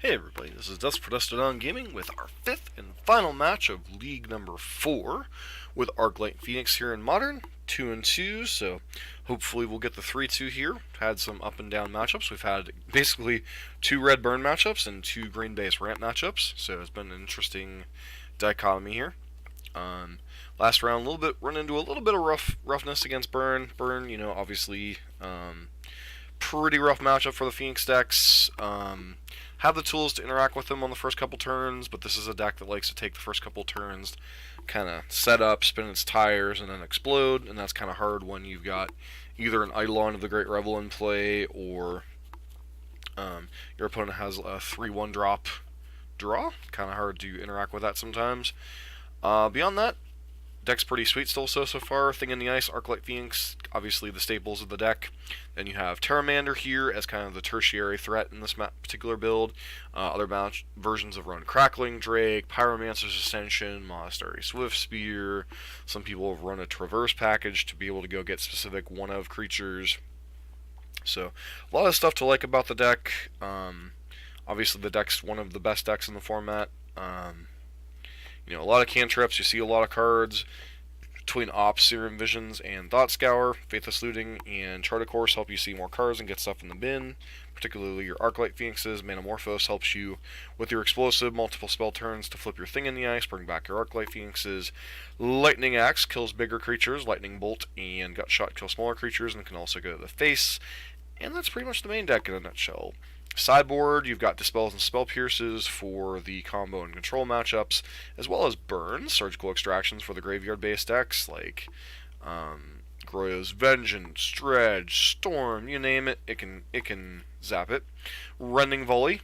Hey everybody, this is Dust Predestined Gaming with our fifth and final match of League number 4 with Arclight Phoenix here in Modern, 2 and 2, so hopefully we'll get the 3-2 here. Had some up and down matchups. We've had basically 2 red burn matchups and 2 green base ramp matchups, so it's been an interesting dichotomy here. Last round, run into a little bit of roughness against Burn. Burn, obviously, pretty rough matchup for the Phoenix decks. Have the tools to interact with them on the first couple turns, but this is a deck that likes to take the first couple turns, kind of set up, spin its tires, and then explode, and that's kind of hard when you've got either an Eidolon of the Great Revel in play, or your opponent has a 3-1 drop draw. Kind of hard to interact with that sometimes. Beyond that, deck's pretty sweet still so far. Thing in the Ice, Arclight Phoenix, obviously the staples of the deck. Then you have Pteramander here as kind of the tertiary threat in this particular build. Other versions have run Crackling Drake, Pyromancer's Ascension, Monastery Swiftspear. Some people have run a Traverse package to be able to go get specific one-of creatures. So, a lot of stuff to like about the deck. Obviously the deck's one of the best decks in the format. A lot of cantrips, you see a lot of cards between Ops, Serum Visions, and Thought Scour. Faithless Looting and Chart of Course help you see more cards and get stuff in the bin. Particularly your Arclight Phoenixes. Manamorphose helps you with your explosive, multiple spell turns to flip your Thing in the Ice, bring back your Arclight Phoenixes. Lightning Axe kills bigger creatures. Lightning Bolt and Gut Shot kill smaller creatures and can also go to the face. And that's pretty much the main deck in a nutshell. Sideboard, you've got Dispels and Spell Pierces for the combo and control matchups, as well as Burns, Surgical Extractions for the graveyard-based decks, like Groyo's Vengeance, Dredge, Storm, you name it, it can zap it. Rending Volley,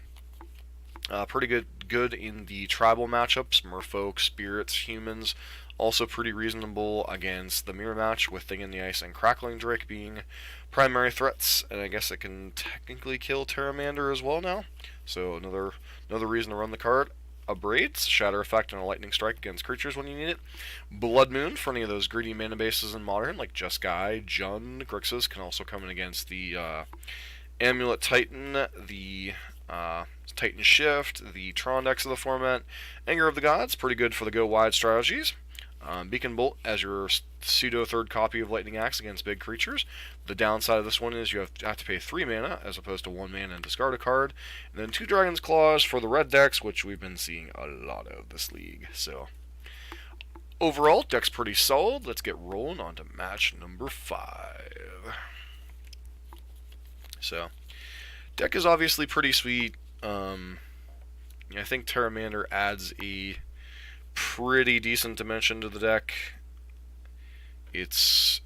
pretty good in the tribal matchups, Merfolk, Spirits, Humans. Also pretty reasonable against the mirror match with Thing in the Ice and Crackling Drake being primary threats, and I guess it can technically kill Pteramander as well now. So another reason to run the card. Abrades, Shatter Effect and a Lightning Strike against creatures when you need it. Blood Moon for any of those greedy mana bases in Modern, like Jeskai, Jund, Grixis, can also come in against the Amulet Titan, the Titan Shift, the Tron decks of the format. Anger of the Gods, pretty good for the go wide strategies. Beacon Bolt as your pseudo third copy of Lightning Axe against big creatures. The downside of this one is you have to pay 3 mana as opposed to 1 mana and discard a card. And then 2 Dragon's Claws for the red decks, which we've been seeing a lot of this league. So overall, deck's pretty solid. Let's get rolling on to match number 5. So deck is obviously pretty sweet. I think Pteramander adds a pretty decent dimension to the deck. It's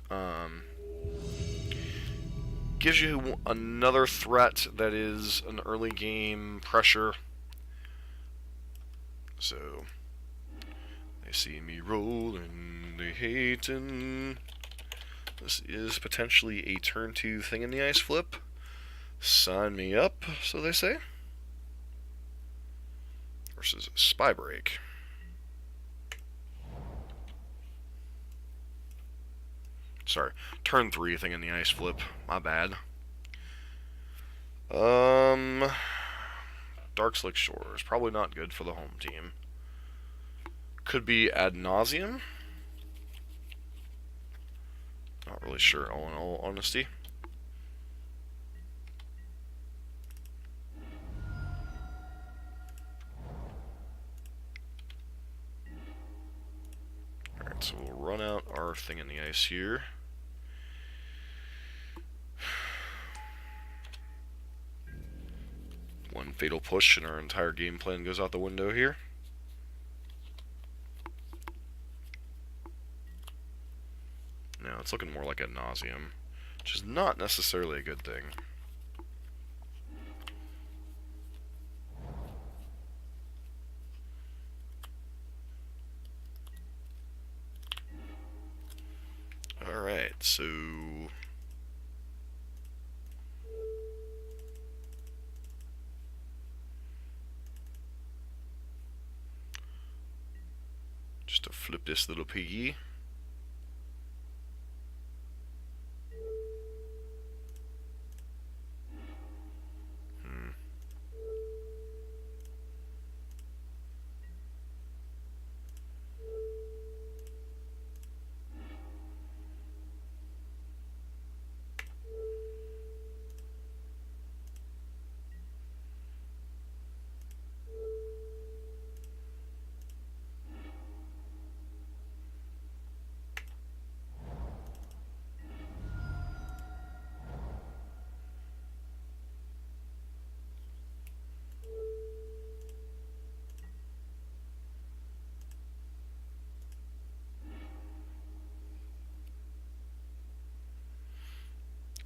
gives you another threat that is an early game pressure. So they see me rolling, they hatin'. This is potentially a turn 2 Thing in the Ice flip. Sign me up, so they say. Versus Spy Break. Sorry, turn 3 Thing in the Ice flip. My bad. Darkslick Shores, probably not good for the home team. Could be Ad Nauseam. Not really sure, in all honesty. Alright, so we'll run out our Thing in the Ice here. One fatal push and our entire game plan goes out the window here. Now it's looking more like a Nauseam, which is not necessarily a good thing. Alright, so just to flip this little piggy.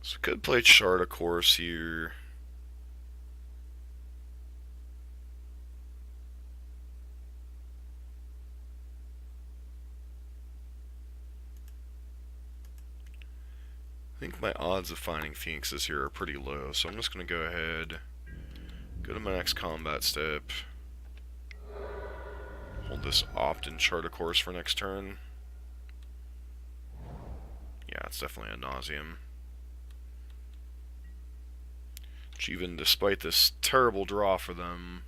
So we could play Chart, of course, here. I think my odds of finding Phoenixes here are pretty low, so I'm just going to go ahead, go to my next combat step, hold this opt and Chart a course for next turn. Yeah, it's definitely a Nauseam. Which even despite this terrible draw for them,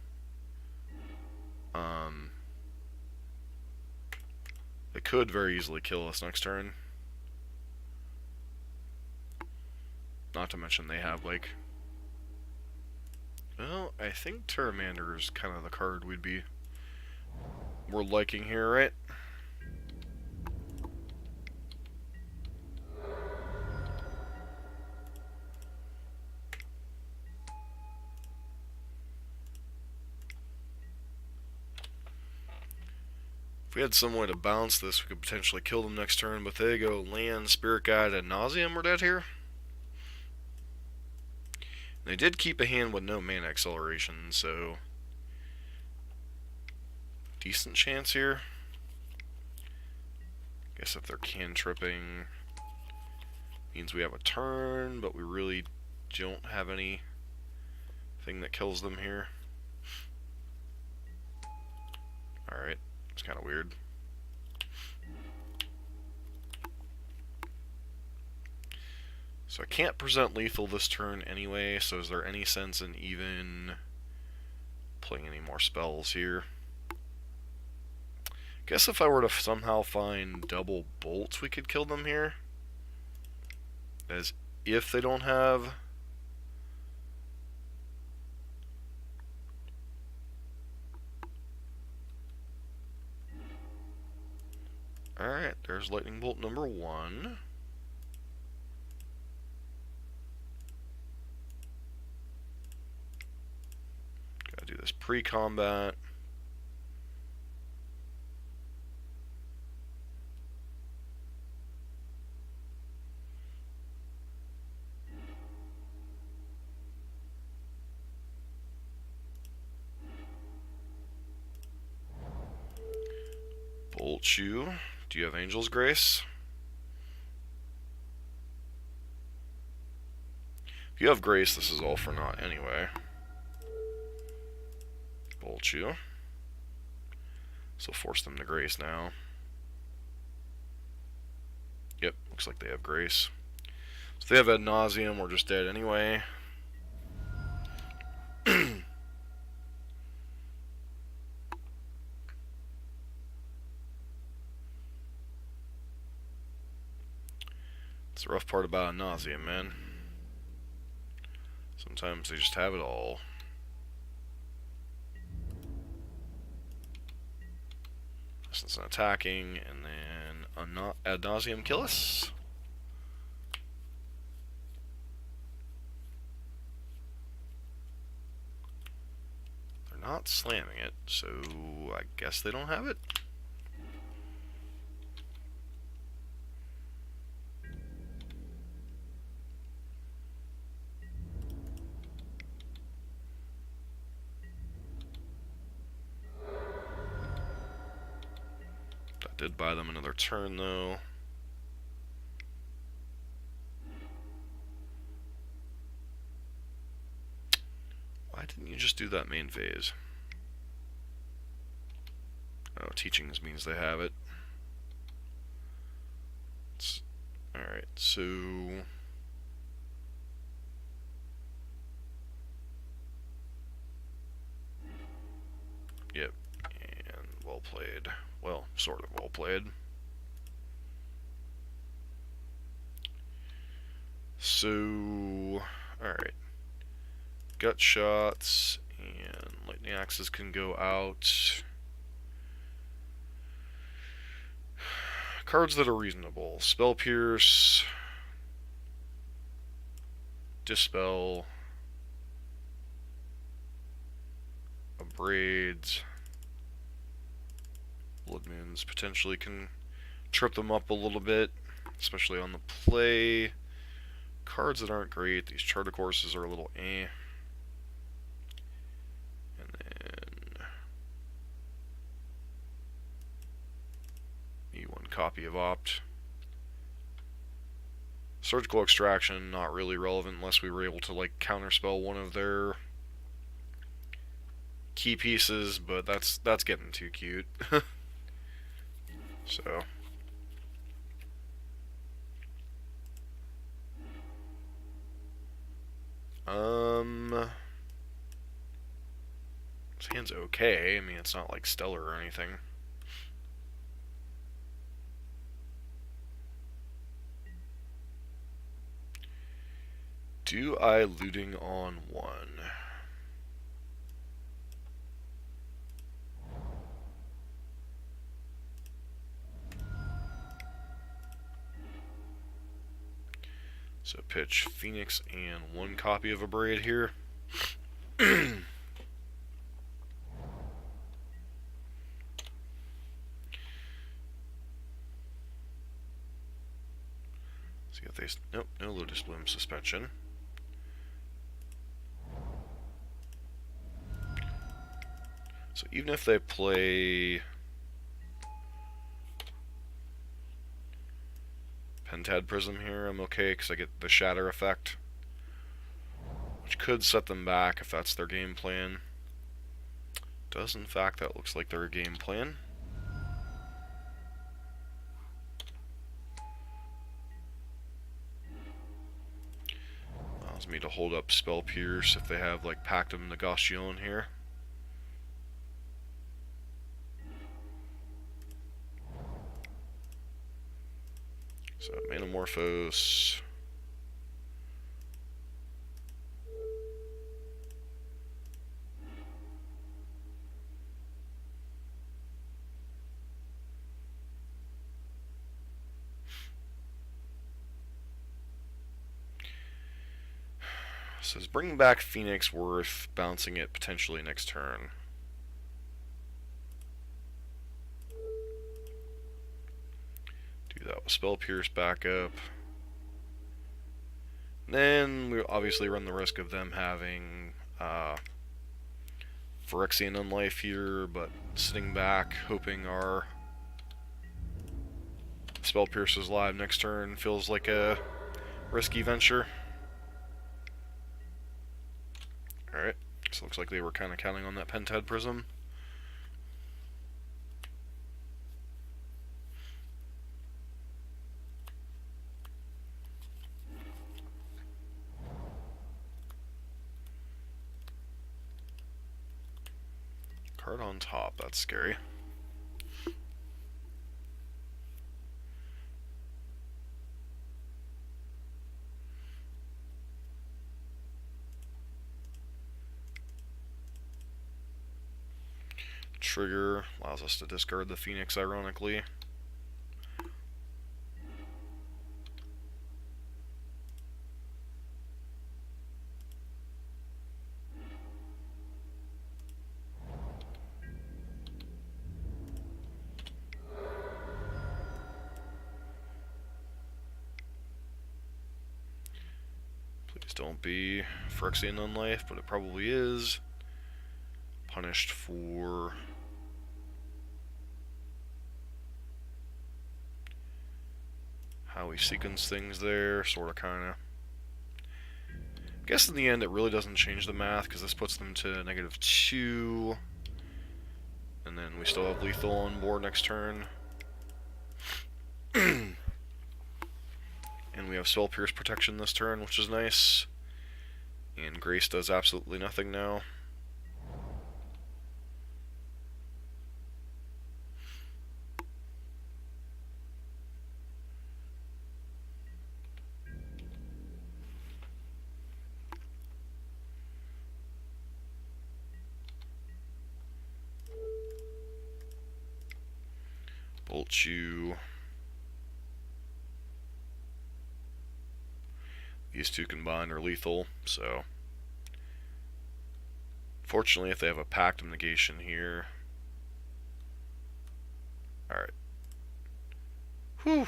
they could very easily kill us next turn. Not to mention they have, like... Well, I think Pteramander is kind of the card we're liking here, right? If we had some way to balance this, we could potentially kill them next turn, but they go land, Spirit Guide, and Nauseam. We're dead here. They did keep a hand with no mana acceleration, so decent chance here. Guess if they're cantripping, means we have a turn, but we really don't have anything that kills them here. Alright, it's kind of weird. So I can't present lethal this turn anyway, so is there any sense in even playing any more spells here? Guess if I were to somehow find double bolts, we could kill them here. As if they don't have... Alright, there's lightning bolt number 1. Gotta do this pre-combat. Bolt you. Do you have Angel's Grace? If you have Grace, this is all for naught anyway. Bolt you. So force them to Grace now. Yep, looks like they have Grace. So if they have ad nauseam, we're just dead anyway. It's the rough part about ad nauseam, man. Sometimes they just have it all. Since an attacking, and then ad nauseam kill us. They're not slamming it, so I guess they don't have it. Did buy them another turn, though. Why didn't you just do that main phase? Oh, teachings means they have it. Alright, so... Yep, and well played. Well, sort of well played. So, alright. Gut shots and lightning axes can go out. Cards that are reasonable. Spell Pierce. Dispel. Abrades. Blood Moons potentially can trip them up a little bit, especially on the play. cards that aren't great. These charter courses are a little eh. And then one copy of Opt. Surgical Extraction, not really relevant unless we were able to like counterspell one of their key pieces, but that's getting too cute. So this hand's okay. I mean, it's not like stellar or anything. Do I looting on one? So pitch Phoenix and one copy of a Braid here. See if they... Nope, no Lotus Bloom suspension. So even if they play Pentad Prism here, I'm okay because I get the Shatter effect, which could set them back if that's their game plan. Does in fact that looks like their game plan. Allows me to hold up Spell Pierce if they have like Pactum Negation here. So Manamorphose. Says bringing back Phoenix worth bouncing it potentially next turn. Do that with Spell Pierce backup. Then we obviously run the risk of them having Phyrexian Unlife here, but sitting back, hoping our Spell Pierce is live next turn feels like a risky venture. Alright, so looks like they were kind of counting on that Pentad Prism. Card on top, that's scary. Trigger allows us to discard the Phoenix, ironically. Please don't be Phyrexian Unlife, but it probably is. Punished for how we sequence things there, sort of, kind of. I guess in the end it really doesn't change the math, because this puts them to -2, and then we still have lethal on board next turn. And we have Spell Pierce protection this turn, which is nice. And Grace does absolutely nothing now. Bolt Chew. These two combined are lethal, so fortunately if they have a Pactum Negation here. Alright. Whew.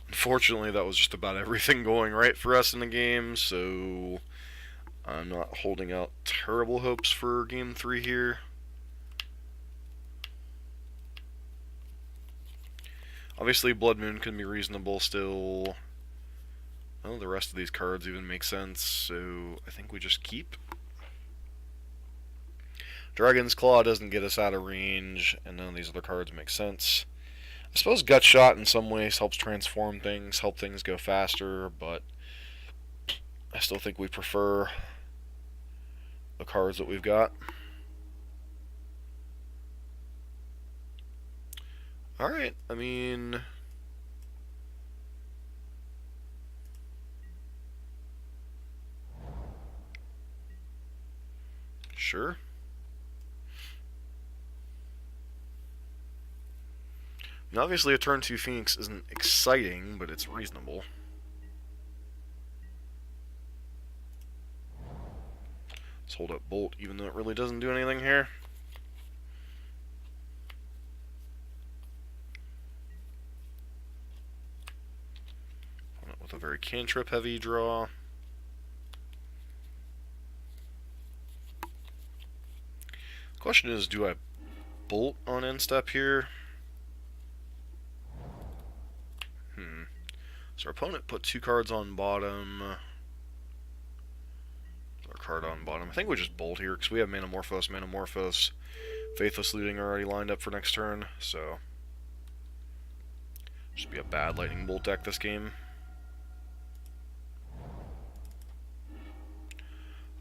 Unfortunately, that was just about everything going right for us in the game, so I'm not holding out terrible hopes for Game 3 here. Obviously, Blood Moon can be reasonable still. Well, the rest of these cards even make sense, so I think we just keep. Dragon's Claw doesn't get us out of range, and none of these other cards make sense. I suppose Gut Shot in some ways helps transform things, help things go faster, but I still think we prefer the cards that we've got. Alright, I mean... Sure. And obviously a turn 2 Phoenix isn't exciting, but it's reasonable. Let's hold up Bolt, even though it really doesn't do anything here. With a very cantrip heavy draw. Question is, do I Bolt on end step here? So our opponent put 2 cards on bottom. Our card on bottom. I think we just Bolt here, because we have Manamorphos. Faithless Looting already lined up for next turn, so... Should be a bad Lightning Bolt deck this game.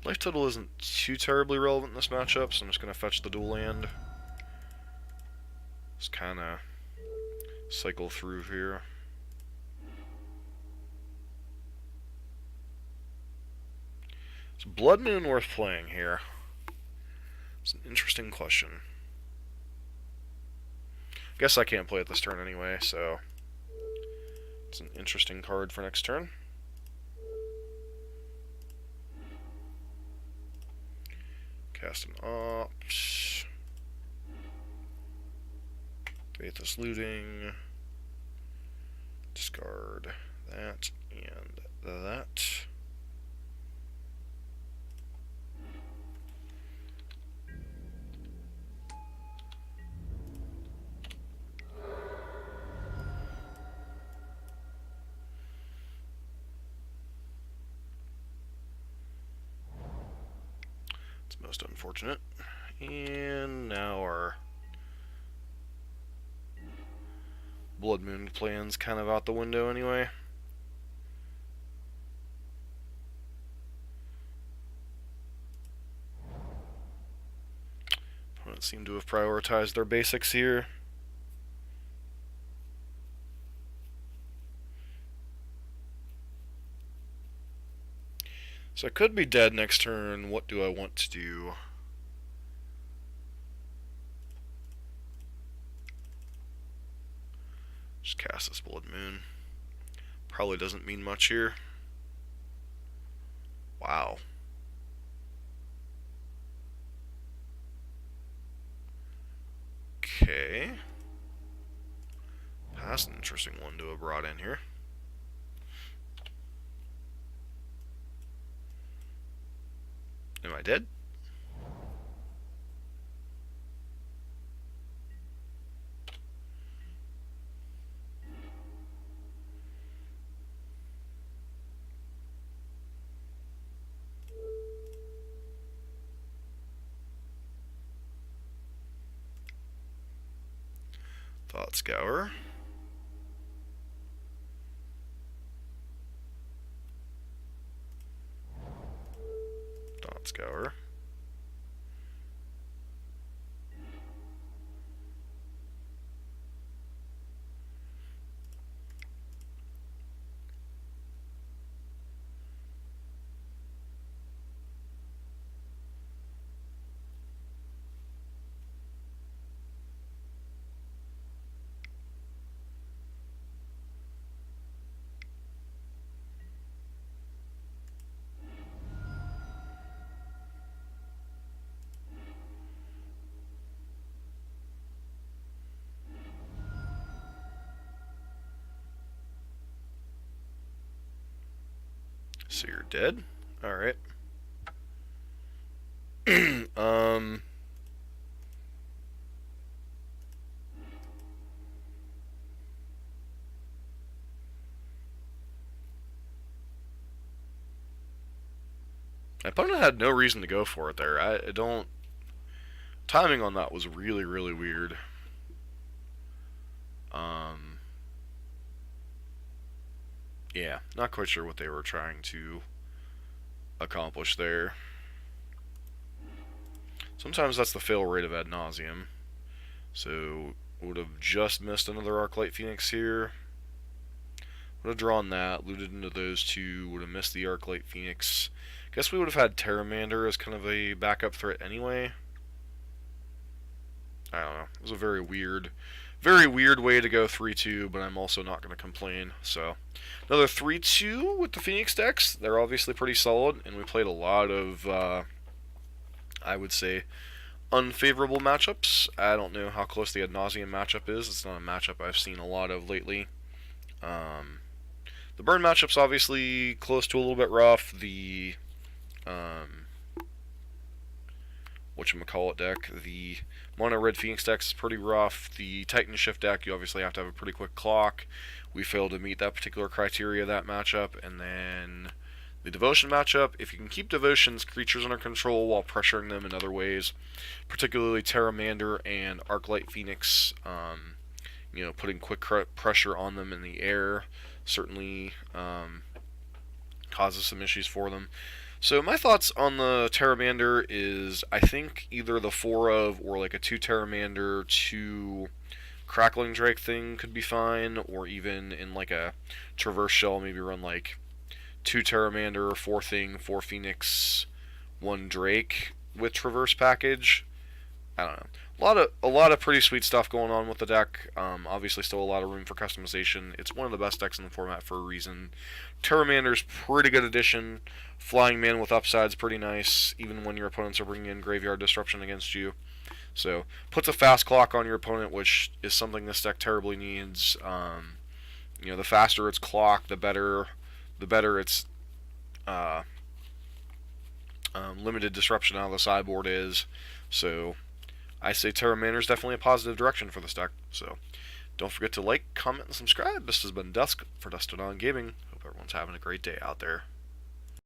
Life total isn't too terribly relevant in this matchup, so I'm just going to fetch the dual land. Just kind of cycle through here. Is Blood Moon worth playing here? It's an interesting question. Guess I can't play it this turn anyway, so it's an interesting card for next turn. Cast an Ops. Faithless Looting. Discard that and that. It's most unfortunate. And now our Blood Moon plan's kind of out the window anyway. Opponents seem to have prioritized their basics here. So I could be dead next turn. What do I want to do? Just cast this Blood Moon. Probably doesn't mean much here. Wow. Okay. That's an interesting one to have brought in here. Am I dead? Thought Scour. Thought Scour. So you're dead? Alright. My opponent had no reason to go for it there. I don't... Timing on that was really, really weird. Yeah, not quite sure what they were trying to accomplish there. Sometimes that's the fail rate of ad nauseam. So, would have just missed another arclight phoenix here. Would have drawn that, looted into those two, would have missed the arclight phoenix. Guess we would have had Pteramander as kind of a backup threat anyway. I don't know. It was a very weird way to go 3-2, but I'm also not going to complain. So, another 3-2 with the Phoenix decks. They're obviously pretty solid, and we played a lot of, I would say, unfavorable matchups. I don't know how close the ad nauseam matchup is. It's not a matchup I've seen a lot of lately. The burn matchup's obviously close to a little bit rough. The whatchamacallit deck, the mono red Phoenix deck is pretty rough. The Titan Shift deck, you obviously have to have a pretty quick clock. We failed to meet that particular criteria of that matchup. And then the Devotion matchup, if you can keep Devotion's creatures under control while pressuring them in other ways, particularly Pteramander and Arclight Phoenix, putting quick pressure on them in the air certainly causes some issues for them. So my thoughts on the Pteramander is I think either the 4 of or like a 2 Pteramander, 2 Crackling Drake thing could be fine, or even in like a Traverse Shell, maybe run like 2 Pteramander, 4 thing, 4 Phoenix, 1 Drake with Traverse package. I don't know. A lot of pretty sweet stuff going on with the deck. Obviously, still a lot of room for customization. It's one of the best decks in the format for a reason. Pteramander's pretty good addition. Flying Man with upside's pretty nice, even when your opponents are bringing in Graveyard Disruption against you. So, puts a fast clock on your opponent, which is something this deck terribly needs. The faster it's clocked, the better its limited disruption out of the sideboard is. So, I say Pteramander is definitely a positive direction for this deck. So, don't forget to like, comment, and subscribe. This has been Dusk for Dusted On Gaming. Hope everyone's having a great day out there.